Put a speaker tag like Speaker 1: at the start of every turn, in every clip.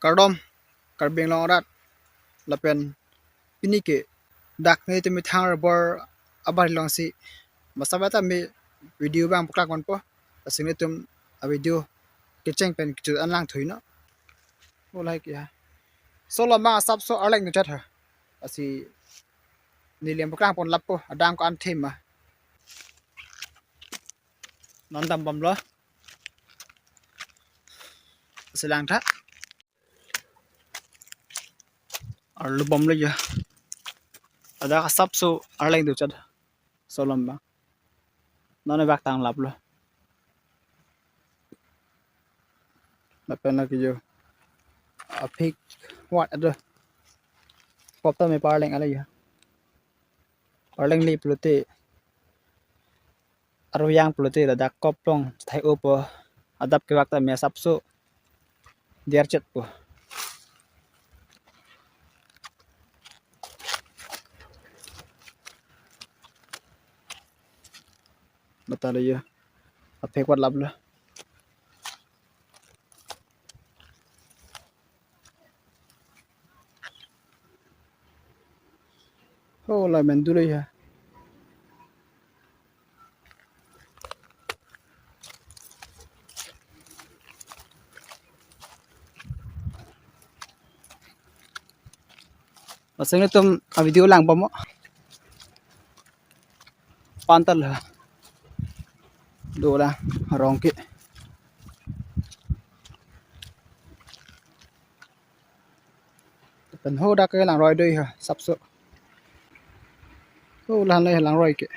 Speaker 1: Kardom karbeng long rat lapen pinike dak ne temi thang bor abar long si masabata mi video bang puklak man po asing tum a video kecheng pen chu anlang thuina olai kya solo ma sap so arlek nu chat ha asi niliam puklak pon lap po adang ko an thim ma non dam bom lo silang tha ar lu bom le ya ada ka sap so arlek nu chat solo ma non bak tang lap lo lapen la ki yo a phik wat ado pop ta me parleng ala ya parleng li plote aro yang plote da dak kop long thai opo adap ke wakta me sap so diar chat po bata le ya a phik wat lap lo ho la men du le ya asing tum a video lang bom pantal ha do la rong ki pen ho da ke lang roi doi ha sap so ho lan le lang roi ke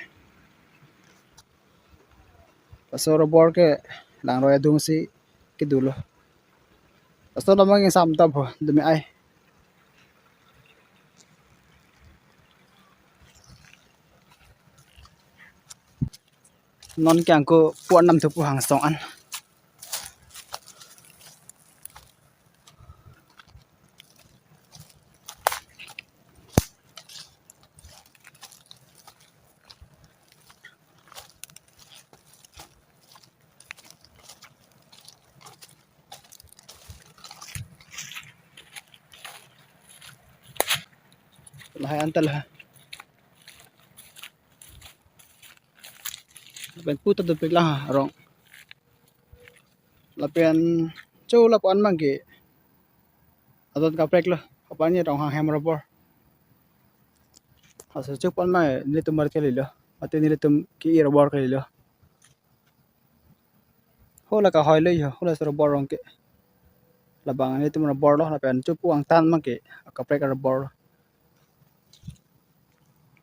Speaker 1: pasoro bor ke lang roi dung si ki du lo pasoro mang sam ta pho du me ai non kyang ko puan nam thu pu hang song an lai an tal ha ben pu ta du pik la rong la pen châu la pan mang ke adon ka prek lo pan ni rong hang hem robor asa châu pan mai ni tum mar ke le lo ate ni tum ki robor ke le lo ho la ka hoi le ho la robor rong ke la bang ni tum robor lo la pen chu pu ang tan mang ke ka prek robor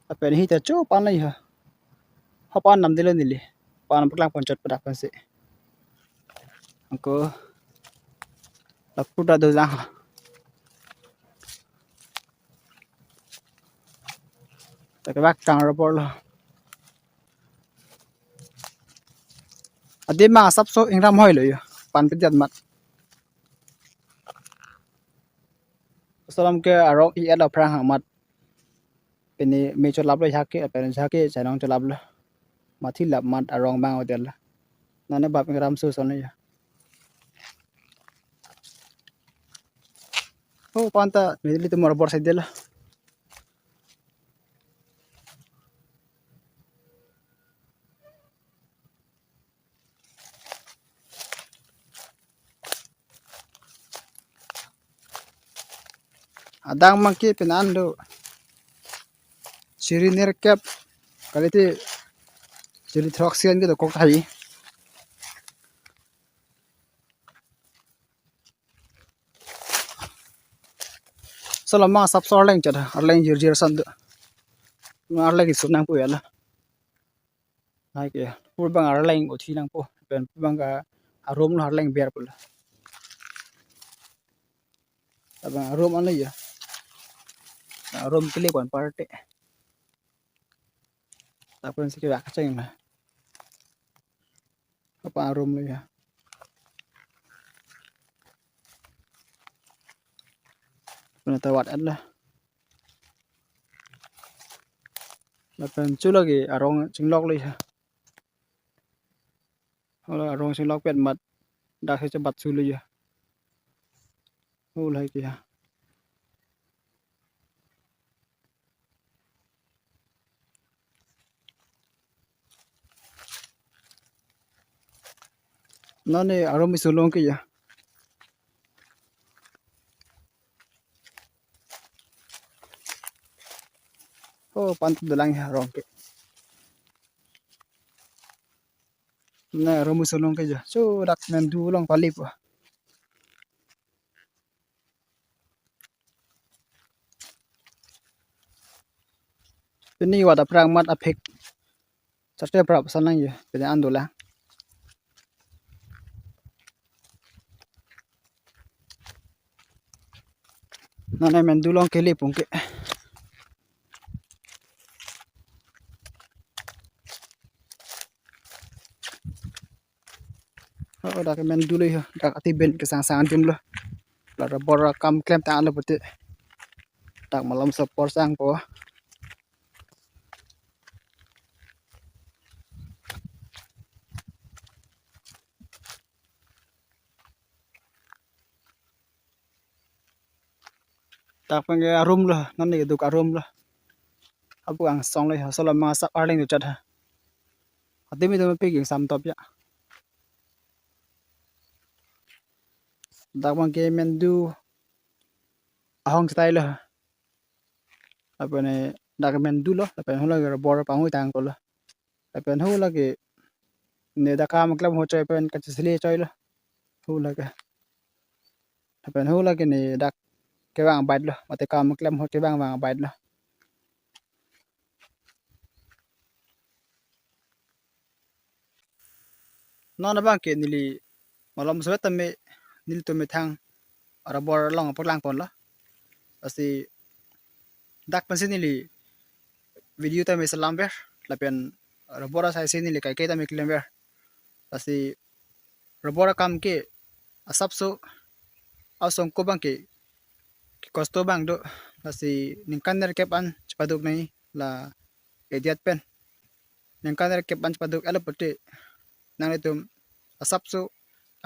Speaker 1: la pen hi ta châu pan le ha pan nam de le ni le pan puklang pon chot pada pan se angko la puta do la ta ka bak tang robor lo ade ma sap so ingram hoi lo yo pan pit jat mat salam ke arok I ala prang hang mat peni me cho lap lo ya ke pen ja ke cha nong cho lap lo ma thi lap mat arong bang odel la na ne bap ingram su son ya ho panta me li tumor bor sai del adang mangki penan do siri ner kep kalite siri throxian ke do kok thai salama sap sor leng cha arleng jir jir san do arleng su nang pu ya la hai ke pur bang arleng o thi nang po pen bang ka arom lo arleng ber pula abang arom an le ya arom kile kon parte tapon si ke ak cheng na apa arom le ya puna tawat an la pen chu lagi arong chinglok le ya hola arong chinglok pet mat da se bat chu le ya hul hai kia nó này arom isulong kia oh pantu dalang ya rom ke na arom isulong kia so dak men du long palip ini wada prang mat apek sate prap sanang ya pede andola na men du long keli pungke oh dak men du le dak atiben ke sang sang jum lo la bor kam klem ta lo pute dak malam support sang po tak pange arum lo nan ni duk arum lo abu ang song le so la ma sak arling chat ha atimi to pe ging sam top ya dak bang ke men du ahong style lo apa ne dak men du lo apa hola ga bor pa hui tang ko lo apa hola ke ne da kam klem ho chai pen ka chile chai lo hola ka apa hola ke ne dak ke bang bait lo mate kam klem ho ke bang bait lo non na bang ke nili malom so tame nil to me thang ara bor long por lang pon lo asi dak pan sinili video tame salam ber lapen ara bora sai sinili kai kai tame klem ber asi ara bora kam ke asap so asong ko bang ke kosto bang do asi ningkan ner ke pan cepaduk nai la ediat pen ningkan ner ke pan cepaduk alo pete nang itum asap so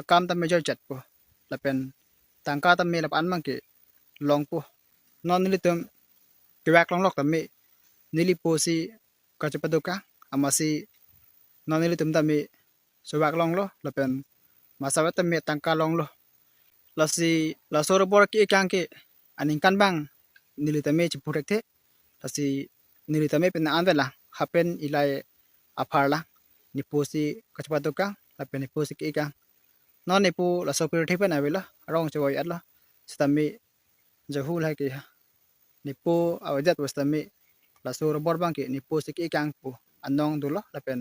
Speaker 1: akam tam major chat po lapen tangka tam me lapan mang ke long po non nilitum kiwak long lok tam me nili po si ka cepaduka amasi non nilitum tam me suwak long lo lapen masawat tam me tangka long lo lasi la soro bor ki kang ke aning kan bang nilitum me cepurek te lasi nilitum me pen anvela hapen ilai apharla ni po si ka cepaduka lapen ni po si ki kang non ni pu la so pir thipen avela rong choi atla stami jahul hai ki ni pu awjat wastami la so bor bang ki ni pu sik ikang pu anong dulo la pen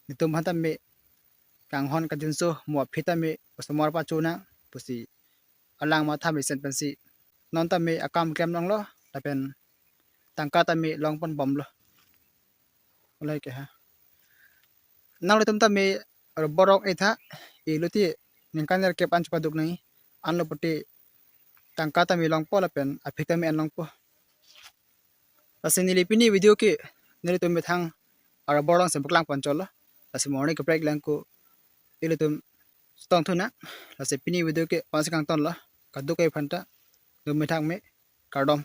Speaker 1: ni tum hatam me kang hon ka jinso mo phitami osmor pa chuna pusi alang ma thami sen pensi non ta me akam kem nong lo la pen tangka ta me long pon bom lo lai ke ha nang le tum ta me borok etha iluti ningkan ner ke panch paduk nai anlo pati tangka ta mi long po la pen aphika mi anong po asin nilipini video ke nili tum thang ara borong se buklang panchol asin morning ke break lang ko ile tum stong thuna asin pini video ke pas kang ton la kaduk ai phanta dum mi thang me kardom